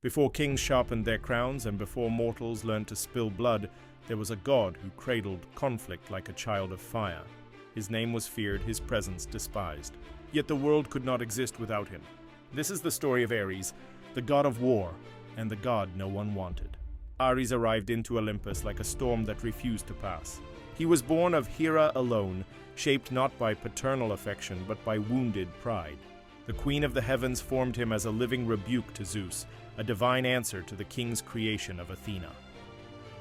Before kings sharpened their crowns and before mortals learned to spill blood, there was a god who cradled conflict like a child of fire. His name was feared, his presence despised. Yet the world could not exist without him. This is the story of Ares, the god of war, and the god no one wanted. Ares arrived into Olympus like a storm that refused to pass. He was born of Hera alone, shaped not by paternal affection but by wounded pride. The queen of the heavens formed him as a living rebuke to Zeus, a divine answer to the king's creation of Athena.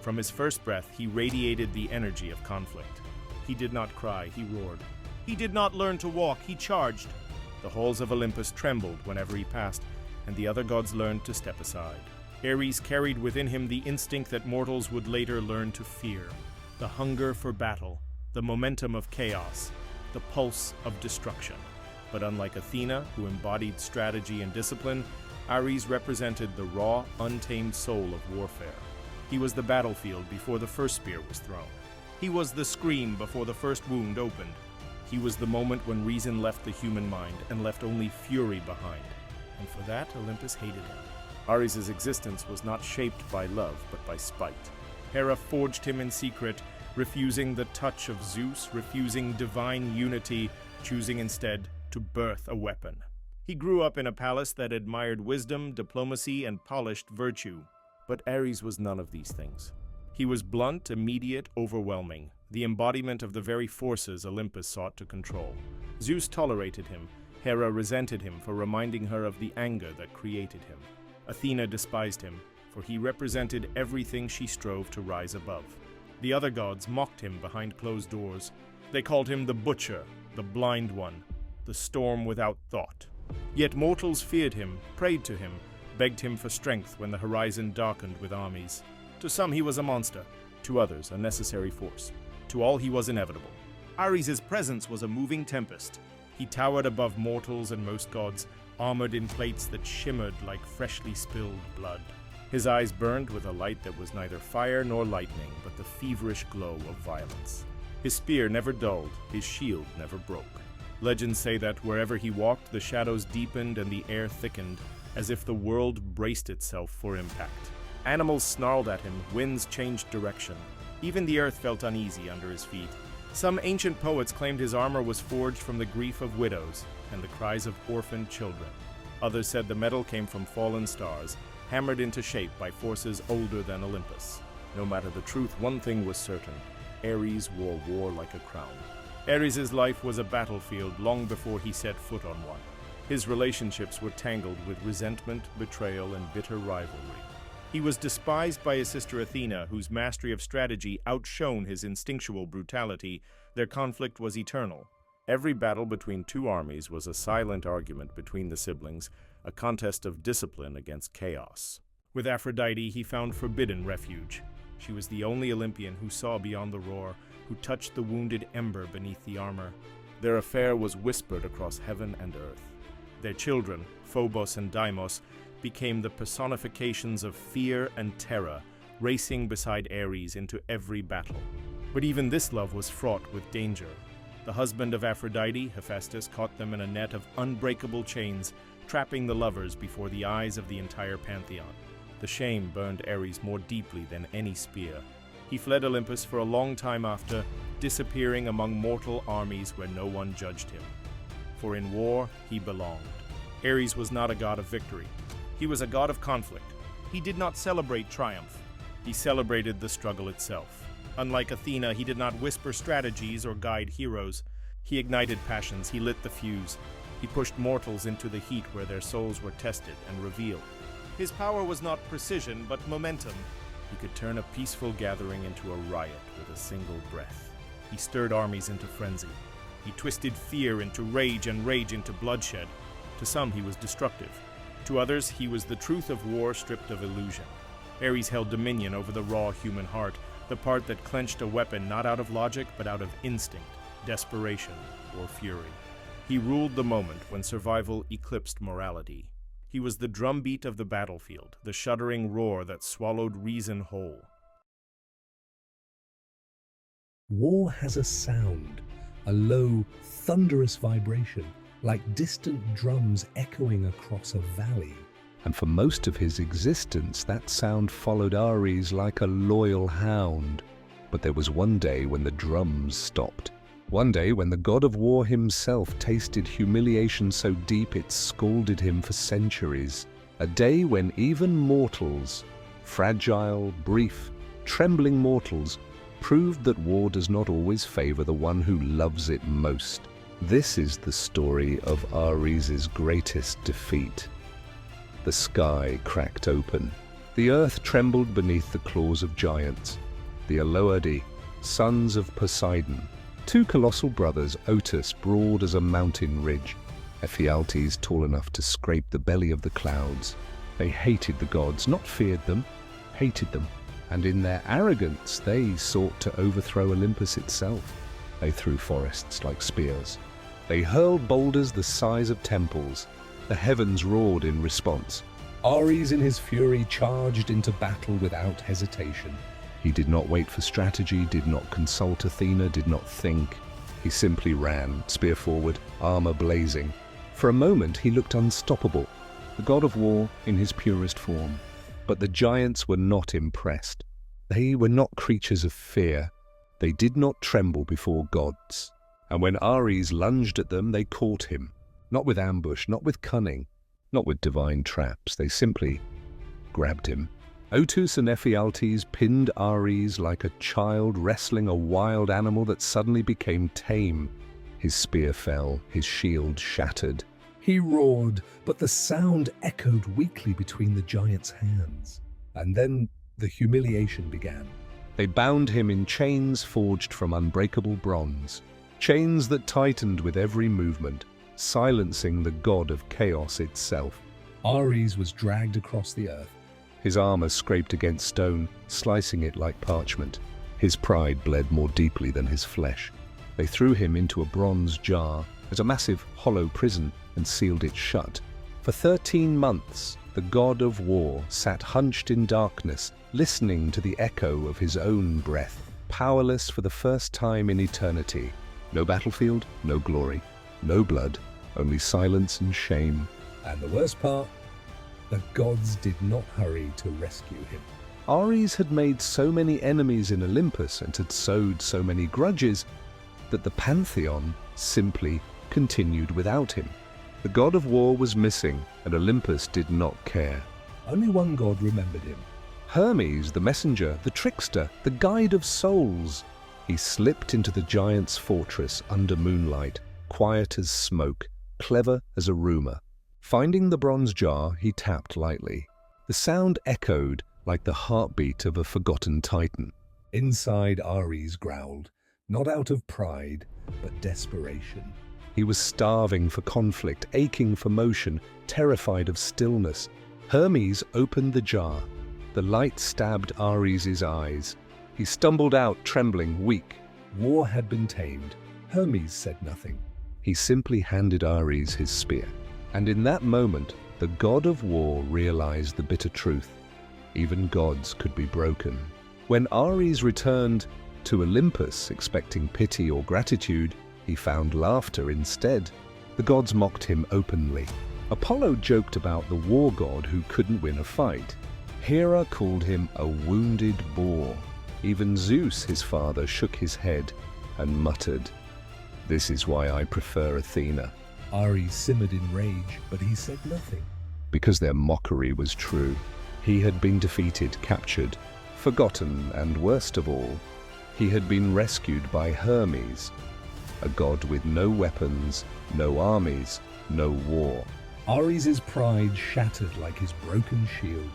From his first breath, he radiated the energy of conflict. He did not cry, he roared. He did not learn to walk, he charged. The halls of Olympus trembled whenever he passed, and the other gods learned to step aside. Ares carried within him the instinct that mortals would later learn to fear. The hunger for battle, the momentum of chaos, the pulse of destruction. But unlike Athena, who embodied strategy and discipline, Ares represented the raw, untamed soul of warfare. He was the battlefield before the first spear was thrown. He was the scream before the first wound opened. He was the moment when reason left the human mind and left only fury behind. And for that, Olympus hated him. Ares' existence was not shaped by love, but by spite. Hera forged him in secret, refusing the touch of Zeus, refusing divine unity, choosing instead to birth a weapon. He grew up in a palace that admired wisdom, diplomacy, and polished virtue. But Ares was none of these things. He was blunt, immediate, overwhelming, the embodiment of the very forces Olympus sought to control. Zeus tolerated him. Hera resented him for reminding her of the anger that created him. Athena despised him, for he represented everything she strove to rise above. The other gods mocked him behind closed doors. They called him the Butcher, the Blind One, the Storm without thought. Yet mortals feared him, prayed to him, begged him for strength when the horizon darkened with armies. To some he was a monster, to others a necessary force. To all he was inevitable. Ares' presence was a moving tempest. He towered above mortals and most gods, armored in plates that shimmered like freshly spilled blood. His eyes burned with a light that was neither fire nor lightning, but the feverish glow of violence. His spear never dulled, his shield never broke. Legends say that wherever he walked, the shadows deepened and the air thickened, as if the world braced itself for impact. Animals snarled at him, winds changed direction. Even the earth felt uneasy under his feet. Some ancient poets claimed his armor was forged from the grief of widows and the cries of orphaned children. Others said the metal came from fallen stars, hammered into shape by forces older than Olympus. No matter the truth, one thing was certain: Ares wore war like a crown. Ares' life was a battlefield long before he set foot on one. His relationships were tangled with resentment, betrayal, and bitter rivalry. He was despised by his sister Athena, whose mastery of strategy outshone his instinctual brutality. Their conflict was eternal. Every battle between two armies was a silent argument between the siblings, a contest of discipline against chaos. With Aphrodite, he found forbidden refuge. She was the only Olympian who saw beyond the roar, who touched the wounded ember beneath the armor. Their affair was whispered across heaven and earth. Their children, Phobos and Deimos, became the personifications of fear and terror, racing beside Ares into every battle. But even this love was fraught with danger. The husband of Aphrodite, Hephaestus, caught them in a net of unbreakable chains, trapping the lovers before the eyes of the entire pantheon. The shame burned Ares more deeply than any spear. He fled Olympus for a long time after, disappearing among mortal armies where no one judged him. For in war, he belonged. Ares was not a god of victory. He was a god of conflict. He did not celebrate triumph. He celebrated the struggle itself. Unlike Athena, he did not whisper strategies or guide heroes. He ignited passions, he lit the fuse. He pushed mortals into the heat where their souls were tested and revealed. His power was not precision, but momentum. He could turn a peaceful gathering into a riot with a single breath. He stirred armies into frenzy. He twisted fear into rage and rage into bloodshed. To some, he was destructive. To others, he was the truth of war stripped of illusion. Ares held dominion over the raw human heart, the part that clenched a weapon not out of logic, but out of instinct, desperation, or fury. He ruled the moment when survival eclipsed morality. He was the drumbeat of the battlefield, the shuddering roar that swallowed reason whole. War has a sound, a low, thunderous vibration, like distant drums echoing across a valley. and for most of his existence that sound followed Ares like a loyal hound. But there was one day when the drums stopped. One day when the god of war himself tasted humiliation so deep it scalded him for centuries. A day when even mortals, fragile, brief, trembling mortals, proved that war does not always favor the one who loves it most. This is the story of Ares' greatest defeat. The sky cracked open. The earth trembled beneath the claws of giants. The Loathed, sons of Poseidon, two colossal brothers, Otus, broad as a mountain ridge, Ephialtes, tall enough to scrape the belly of the clouds. They hated the gods, not feared them, hated them, and in their arrogance they sought to overthrow Olympus itself. They threw forests like spears. They hurled boulders the size of temples. The heavens roared in response. Ares in his fury charged into battle without hesitation. He did not wait for strategy, did not consult Athena, did not think. He simply ran, spear forward, armor blazing. For a moment he looked unstoppable, the god of war in his purest form. But the giants were not impressed. They were not creatures of fear. They did not tremble before gods. And when Ares lunged at them, they caught him. Not with ambush, not with cunning, not with divine traps. They simply grabbed him. Otus and Ephialtes pinned Ares like a child wrestling a wild animal that suddenly became tame. His spear fell, his shield shattered. He roared, but the sound echoed weakly between the giant's hands. And then the humiliation began. They bound him in chains forged from unbreakable bronze, chains that tightened with every movement, silencing the god of chaos itself. Ares was dragged across the earth. His armor scraped against stone, slicing it like parchment. His pride bled more deeply than his flesh. They threw him into a bronze jar as a massive hollow prison and sealed it shut. For 13 months, the god of war sat hunched in darkness, listening to the echo of his own breath, powerless for the first time in eternity. No battlefield, no glory, no blood, only silence and shame. And the worst part? The gods did not hurry to rescue him. Ares had made so many enemies in Olympus and had sowed so many grudges that the pantheon simply continued without him. The god of war was missing, and Olympus did not care. Only one god remembered him. Hermes, the messenger, the trickster, the guide of souls. He slipped into the giant's fortress under moonlight, quiet as smoke, clever as a rumor. Finding the bronze jar, he tapped lightly. The sound echoed like the heartbeat of a forgotten titan. Inside, Ares growled, not out of pride, but desperation. He was starving for conflict, aching for motion, terrified of stillness. Hermes opened the jar. The light stabbed Ares' eyes. He stumbled out, trembling, weak. War had been tamed. Hermes said nothing. He simply handed Ares his spear. And in that moment, the god of war realized the bitter truth. Even gods could be broken. When Ares returned to Olympus, expecting pity or gratitude, he found laughter instead. The gods mocked him openly. Apollo joked about the war god who couldn't win a fight. Hera called him a wounded boar. Even Zeus, his father, shook his head and muttered, "This is why I prefer Athena." Ares simmered in rage, but he said nothing. Because their mockery was true. He had been defeated, captured, forgotten, and worst of all, he had been rescued by Hermes, a god with no weapons, no armies, no war. Ares' pride shattered like his broken shield.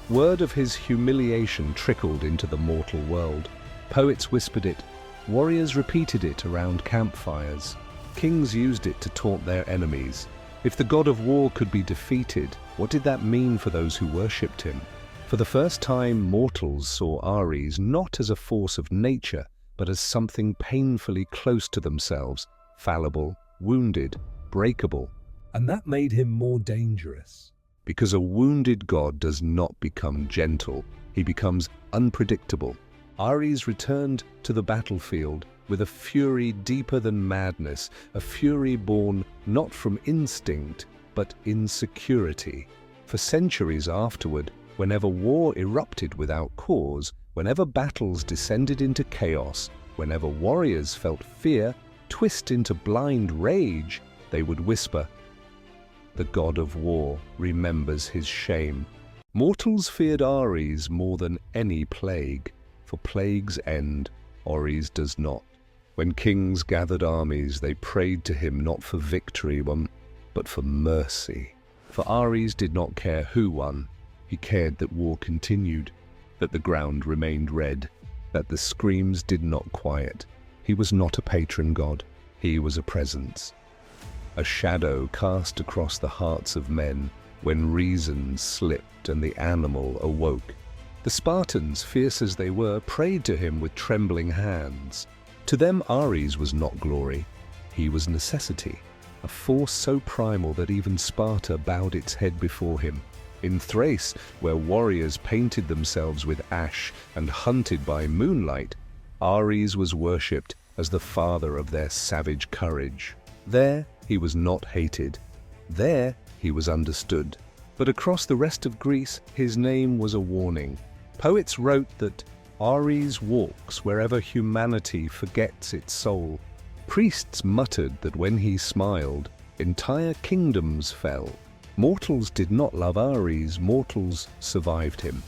Word of his humiliation trickled into the mortal world. Poets whispered it, warriors repeated it around campfires. Kings used it to taunt their enemies. If the god of war could be defeated, what did that mean for those who worshipped him? For the first time, mortals saw Ares not as a force of nature, but as something painfully close to themselves, fallible, wounded, breakable. And that made him more dangerous. Because a wounded god does not become gentle, he becomes unpredictable. Ares returned to the battlefield with a fury deeper than madness, a fury born not from instinct, but insecurity. For centuries afterward, whenever war erupted without cause, whenever battles descended into chaos, whenever warriors felt fear twist into blind rage, they would whisper, "The god of war remembers his shame." Mortals feared Ares more than any plague, for plagues end, Ares does not. When kings gathered armies, they prayed to him not for victory, but for mercy. For Ares did not care who won. He cared that war continued, that the ground remained red, that the screams did not quiet. He was not a patron god. He was a presence. A shadow cast across the hearts of men when reason slipped and the animal awoke. The Spartans, fierce as they were, prayed to him with trembling hands. To them Ares was not glory. He was necessity, a force so primal that even Sparta bowed its head before him. In Thrace, where warriors painted themselves with ash and hunted by moonlight, Ares was worshipped as the father of their savage courage. There he was not hated. There he was understood. But across the rest of Greece, his name was a warning. Poets wrote that Ares walks wherever humanity forgets its soul. Priests muttered that when he smiled, entire kingdoms fell. Mortals did not love Ares, mortals survived him.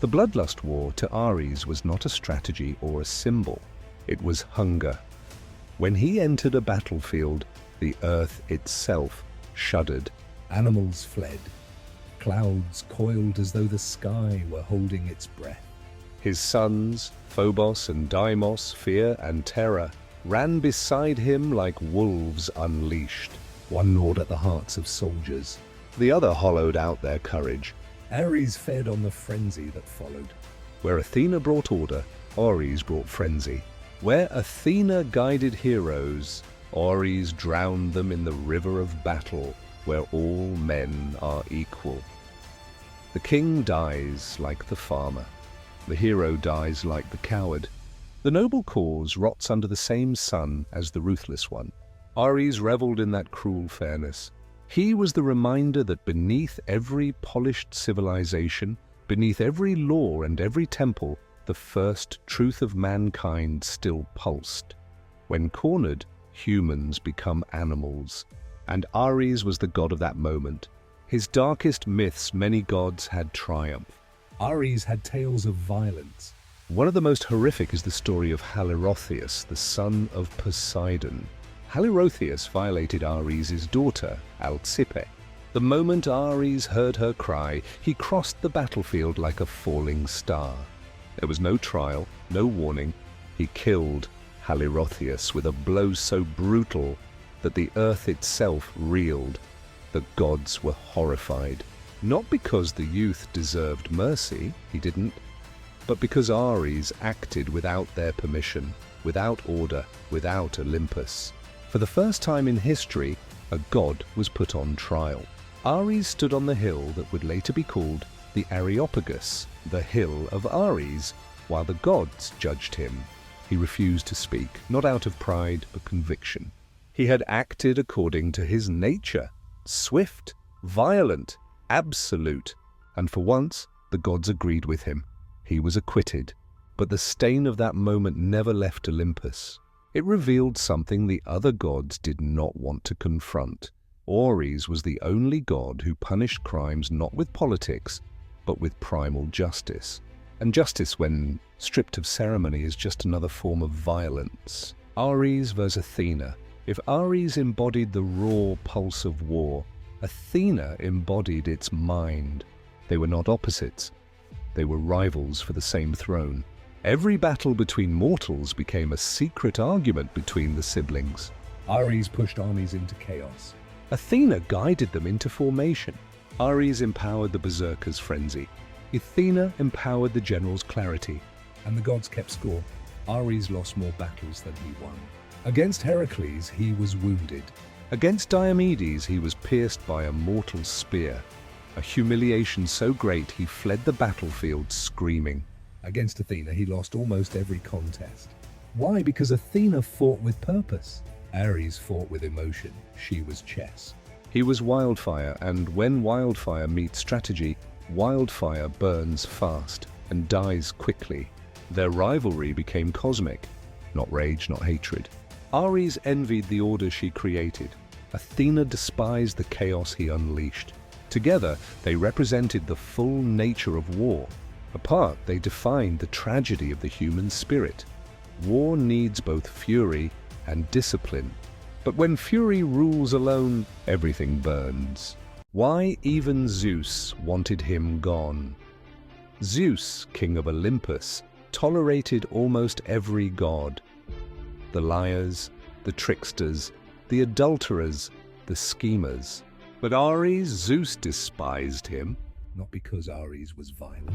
The bloodlust war to Ares was not a strategy or a symbol. It was hunger. When he entered a battlefield, the earth itself shuddered. Animals fled. Clouds coiled as though the sky were holding its breath. His sons, Phobos and Deimos, fear and terror, ran beside him like wolves unleashed. One gnawed at the hearts of soldiers. The other hollowed out their courage. Ares fed on the frenzy that followed. Where Athena brought order, Ares brought frenzy. Where Athena guided heroes, Ares drowned them in the river of battle, where all men are equal. The king dies like the farmer. The hero dies like the coward. The noble cause rots under the same sun as the ruthless one. Ares reveled in that cruel fairness. He was the reminder that beneath every polished civilization, beneath every law and every temple, the first truth of mankind still pulsed. When cornered, humans become animals. And Ares was the god of that moment. His darkest myths, many gods had triumph. Ares had tales of violence. One of the most horrific is the story of Halirrhothius, the son of Poseidon. Halirrhothius violated Ares' daughter, Alcippe. The moment Ares heard her cry, he crossed the battlefield like a falling star. There was no trial, no warning. He killed Halirrhothius with a blow so brutal that the earth itself reeled. The gods were horrified. Not because the youth deserved mercy, he didn't, but because Ares acted without their permission, without order, without Olympus. For the first time in history, a god was put on trial. Ares stood on the hill that would later be called the Areopagus, the hill of Ares, while the gods judged him. He refused to speak, not out of pride, but conviction. He had acted according to his nature, swift, violent, absolute, and for once the gods agreed with him. He was acquitted, but the stain of that moment never left Olympus. It revealed something the other gods did not want to confront. Ares was the only god who punished crimes not with politics, but with primal justice. And justice, when stripped of ceremony, is just another form of violence. Ares versus Athena. If Ares embodied the raw pulse of war, Athena embodied its mind. They were not opposites. They were rivals for the same throne. Every battle between mortals became a secret argument between the siblings. Ares pushed armies into chaos. Athena guided them into formation. Ares empowered the berserker's frenzy. Athena empowered the general's clarity. And the gods kept score. Ares lost more battles than he won. Against Heracles, he was wounded. Against Diomedes, he was pierced by a mortal spear. A humiliation so great he fled the battlefield screaming. Against Athena, he lost almost every contest. Why? Because Athena fought with purpose. Ares fought with emotion. She was chess. He was wildfire, and when wildfire meets strategy, wildfire burns fast and dies quickly. Their rivalry became cosmic, not rage, not hatred. Ares envied the order she created. Athena despised the chaos he unleashed. Together, they represented the full nature of war. Apart, they defined the tragedy of the human spirit. War needs both fury and discipline. But when fury rules alone, everything burns. Why even Zeus wanted him gone? Zeus, king of Olympus, tolerated almost every god. The liars, the tricksters, the adulterers, the schemers. But Ares, Zeus despised him. Not because Ares was violent.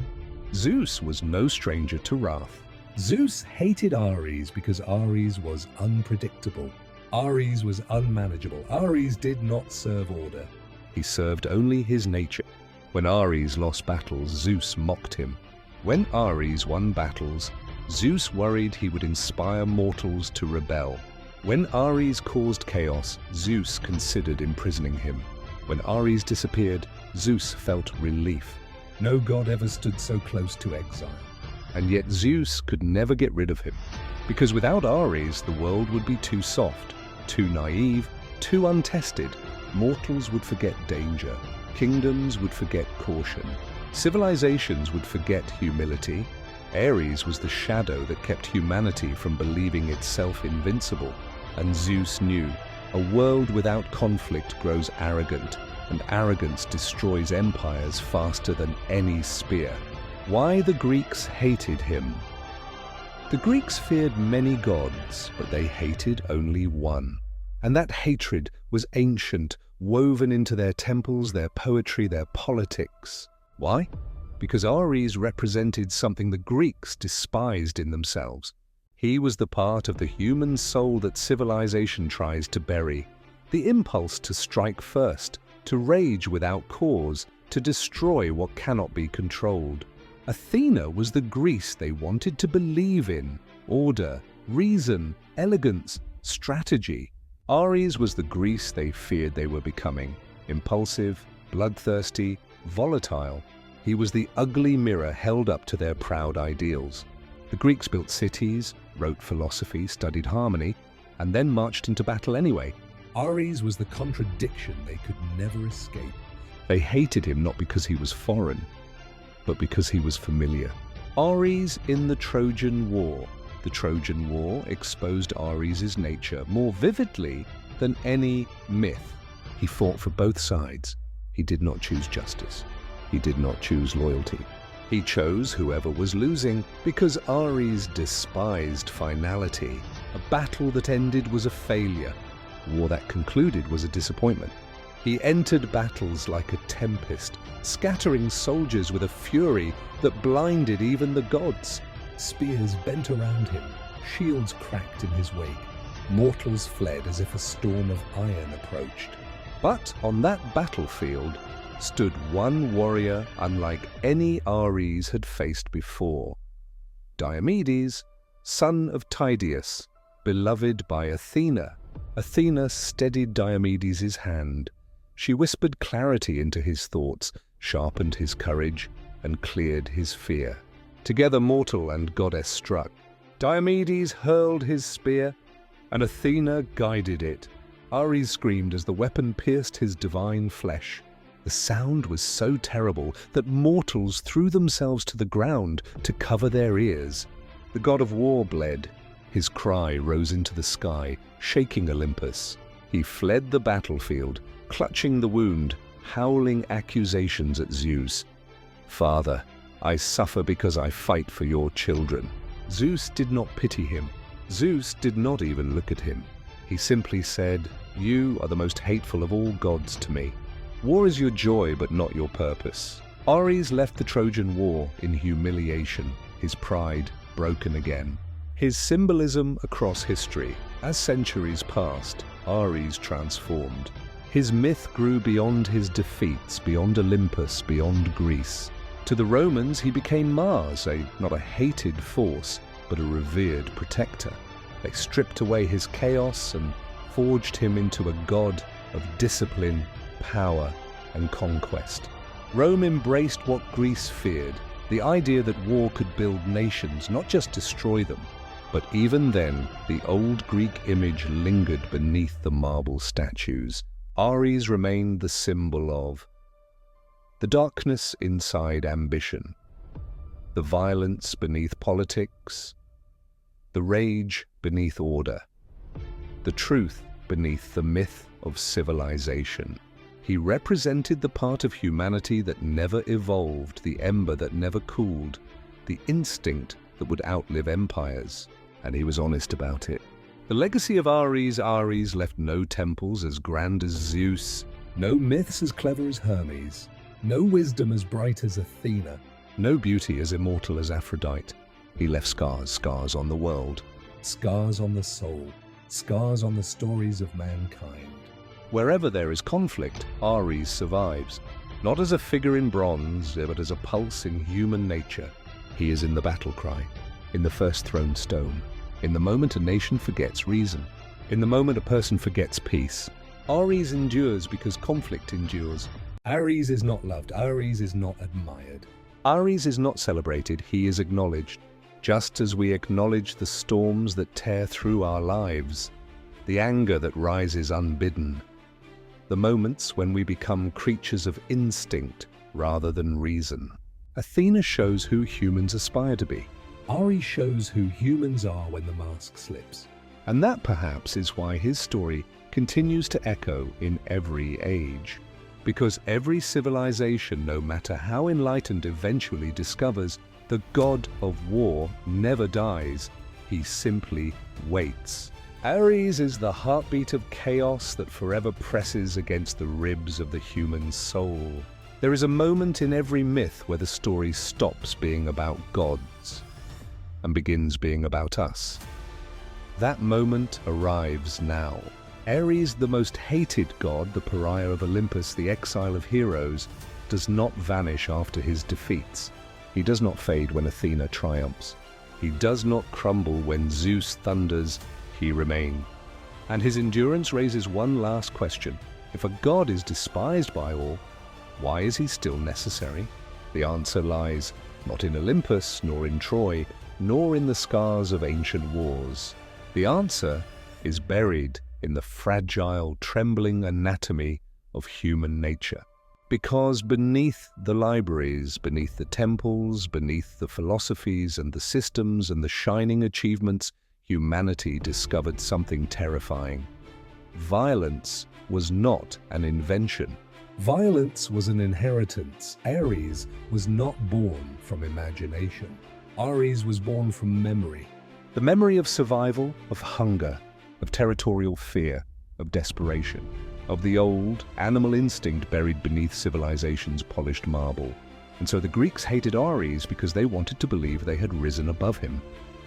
Zeus was no stranger to wrath. Zeus hated Ares because Ares was unpredictable. Ares was unmanageable. Ares did not serve order. He served only his nature. When Ares lost battles, Zeus mocked him. When Ares won battles, Zeus worried he would inspire mortals to rebel. When Ares caused chaos, Zeus considered imprisoning him. When Ares disappeared, Zeus felt relief. No god ever stood so close to exile. And yet Zeus could never get rid of him, because without Ares the world would be too soft, too naive, too untested. Mortals would forget danger, kingdoms would forget caution, civilizations would forget humility. Ares was the shadow that kept humanity from believing itself invincible. And Zeus knew, a world without conflict grows arrogant, and arrogance destroys empires faster than any spear. Why the Greeks hated him? The Greeks feared many gods, but they hated only one. And that hatred was ancient, woven into their temples, their poetry, their politics. Why? Because Ares represented something the Greeks despised in themselves. He was the part of the human soul that civilization tries to bury. The impulse to strike first, to rage without cause, to destroy what cannot be controlled. Athena was the Greece they wanted to believe in. Order, reason, elegance, strategy. Ares was the Greece they feared they were becoming. Impulsive, bloodthirsty, volatile. He was the ugly mirror held up to their proud ideals. The Greeks built cities, wrote philosophy, studied harmony, and then marched into battle anyway. Ares was the contradiction they could never escape. They hated him not because he was foreign, but because he was familiar. Ares in the Trojan War. The Trojan War exposed Ares' nature more vividly than any myth. He fought for both sides. He did not choose justice. He did not choose loyalty. He chose whoever was losing because Ares despised finality. A battle that ended was a failure. A war that concluded was a disappointment. He entered battles like a tempest, scattering soldiers with a fury that blinded even the gods. Spears bent around him, shields cracked in his wake. Mortals fled as if a storm of iron approached. But on that battlefield stood one warrior unlike any Ares had faced before. Diomedes, son of Tydeus, beloved by Athena. Athena steadied Diomedes' hand. She whispered clarity into his thoughts, sharpened his courage, and cleared his fear. Together mortal and goddess struck. Diomedes hurled his spear, and Athena guided it. Ares screamed as the weapon pierced his divine flesh. The sound was so terrible that mortals threw themselves to the ground to cover their ears. The god of war bled. His cry rose into the sky, shaking Olympus. He fled the battlefield, clutching the wound, howling accusations at Zeus. "Father, I suffer because I fight for your children." Zeus did not pity him. Zeus did not even look at him. He simply said, "You are the most hateful of all gods to me. War is your joy, but not your purpose." Ares left the Trojan War in humiliation, his pride broken again. His symbolism across history. As centuries passed, Ares transformed. His myth grew beyond his defeats, beyond Olympus, beyond Greece. To the Romans, he became Mars, not a hated force, but a revered protector. They stripped away his chaos and forged him into a god of discipline power and conquest. Rome embraced what Greece feared, the idea that war could build nations, not just destroy them. But even then, the old Greek image lingered beneath the marble statues. Ares remained the symbol of the darkness inside ambition, the violence beneath politics, the rage beneath order, the truth beneath the myth of civilization. He represented the part of humanity that never evolved, the ember that never cooled, the instinct that would outlive empires. And he was honest about it. The legacy of Ares left no temples as grand as Zeus, No myths as clever as Hermes, no wisdom as bright as Athena, no beauty as immortal as Aphrodite. He left scars on the world. scars on the soul, scars on the stories of mankind. Wherever there is conflict, Ares survives, not as a figure in bronze, but as a pulse in human nature. He is in the battle cry, in the first thrown stone, in the moment a nation forgets reason, in the moment a person forgets peace. Ares endures because conflict endures. Ares is not loved, Ares is not admired. Ares is not celebrated, he is acknowledged, just as we acknowledge the storms that tear through our lives, the anger that rises unbidden, the moments when we become creatures of instinct rather than reason. Athena shows who humans aspire to be. Ares shows who humans are when the mask slips. And that perhaps is why his story continues to echo in every age. Because every civilization, no matter how enlightened, eventually discovers the god of war never dies, he simply waits. Ares is the heartbeat of chaos that forever presses against the ribs of the human soul. There is a moment in every myth where the story stops being about gods and begins being about us. That moment arrives now. Ares, the most hated god, the pariah of Olympus, the exile of heroes, does not vanish after his defeats. He does not fade when Athena triumphs. He does not crumble when Zeus thunders. He remains. And his endurance raises one last question. If a god is despised by all, why is he still necessary? The answer lies not in Olympus, nor in Troy, nor in the scars of ancient wars. The answer is buried in the fragile, trembling anatomy of human nature. Because beneath the libraries, beneath the temples, beneath the philosophies and the systems and the shining achievements, humanity discovered something terrifying. Violence was not an invention. Violence was an inheritance. Ares was not born from imagination. Ares was born from memory. The memory of survival, of hunger, of territorial fear, of desperation, of the old animal instinct buried beneath civilization's polished marble. And so the Greeks hated Ares because they wanted to believe they had risen above him.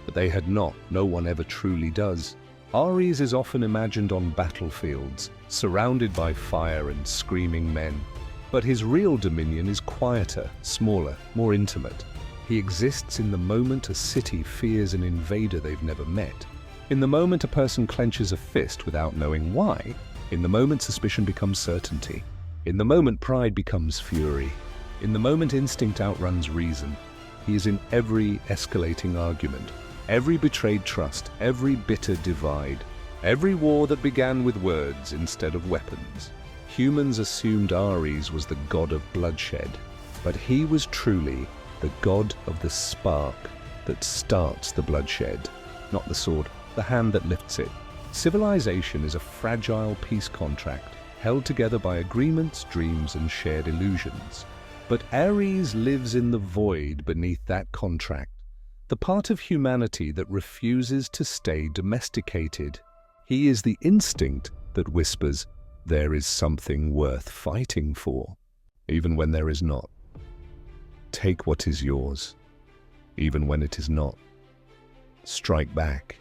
But they had not. No one ever truly does. Ares is often imagined on battlefields, surrounded by fire and screaming men. But his real dominion is quieter, smaller, more intimate. He exists in the moment a city fears an invader they've never met. In the moment a person clenches a fist without knowing why. In the moment suspicion becomes certainty. In the moment pride becomes fury. In the moment instinct outruns reason. He is in every escalating argument, every betrayed trust, every bitter divide, every war that began with words instead of weapons. Humans assumed Ares was the god of bloodshed, but he was truly the god of the spark that starts the bloodshed, not the sword, the hand that lifts it. Civilization is a fragile peace contract, held together by agreements, dreams, and shared illusions. But Ares lives in the void beneath that contract, the part of humanity that refuses to stay domesticated. He is the instinct that whispers, there is something worth fighting for, even when there is not. Take what is yours, even when it is not. Strike back,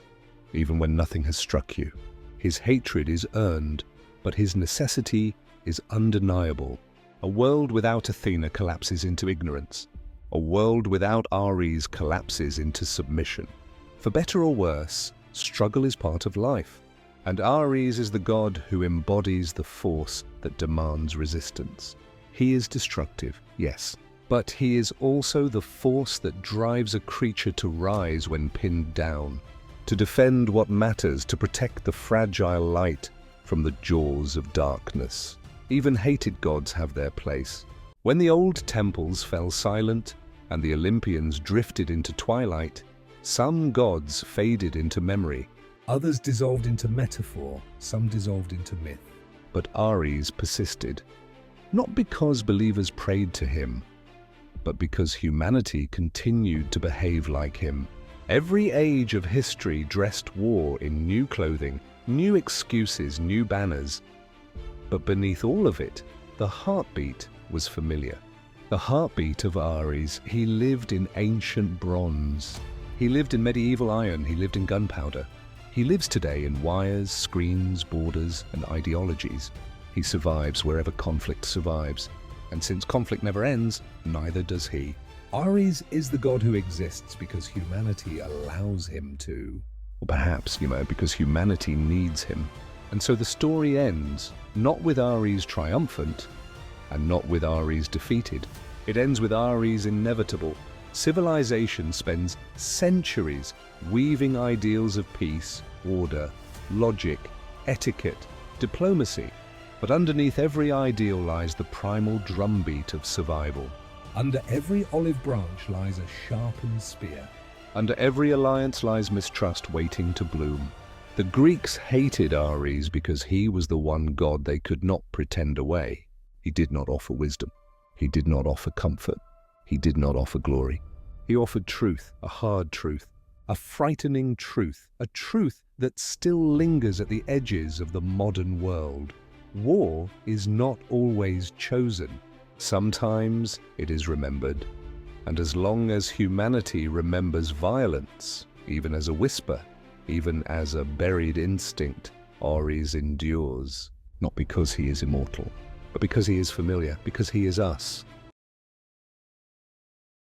even when nothing has struck you. His hatred is earned, but his necessity is undeniable. A world without Athena collapses into ignorance. A world without Ares collapses into submission. For better or worse, struggle is part of life. And Ares is the god who embodies the force that demands resistance. He is destructive, yes, but he is also the force that drives a creature to rise when pinned down, to defend what matters, to protect the fragile light from the jaws of darkness. Even hated gods have their place. When the old temples fell silent and the Olympians drifted into twilight, some gods faded into memory. Others dissolved into metaphor, some dissolved into myth. But Ares persisted, not because believers prayed to him, but because humanity continued to behave like him. Every age of history dressed war in new clothing, new excuses, new banners. But beneath all of it, the heartbeat was familiar. The heartbeat of Ares. He lived in ancient bronze. He lived in medieval iron. He lived in gunpowder. He lives today in wires, screens, borders, and ideologies. He survives wherever conflict survives. And since conflict never ends, neither does he. Ares is the god who exists because humanity allows him to. Or perhaps, because humanity needs him. And so the story ends, not with Ares triumphant, and not with Ares defeated. It ends with Ares inevitable. Civilization spends centuries weaving ideals of peace, order, logic, etiquette, diplomacy. But underneath every ideal lies the primal drumbeat of survival. Under every olive branch lies a sharpened spear. Under every alliance lies mistrust waiting to bloom. The Greeks hated Ares because he was the one god they could not pretend away. He did not offer wisdom. He did not offer comfort. He did not offer glory. He offered truth, a hard truth, a frightening truth, a truth that still lingers at the edges of the modern world. War is not always chosen. Sometimes it is remembered. And as long as humanity remembers violence, even as a whisper, even as a buried instinct, Ares endures, not because he is immortal, but because he is familiar, because he is us.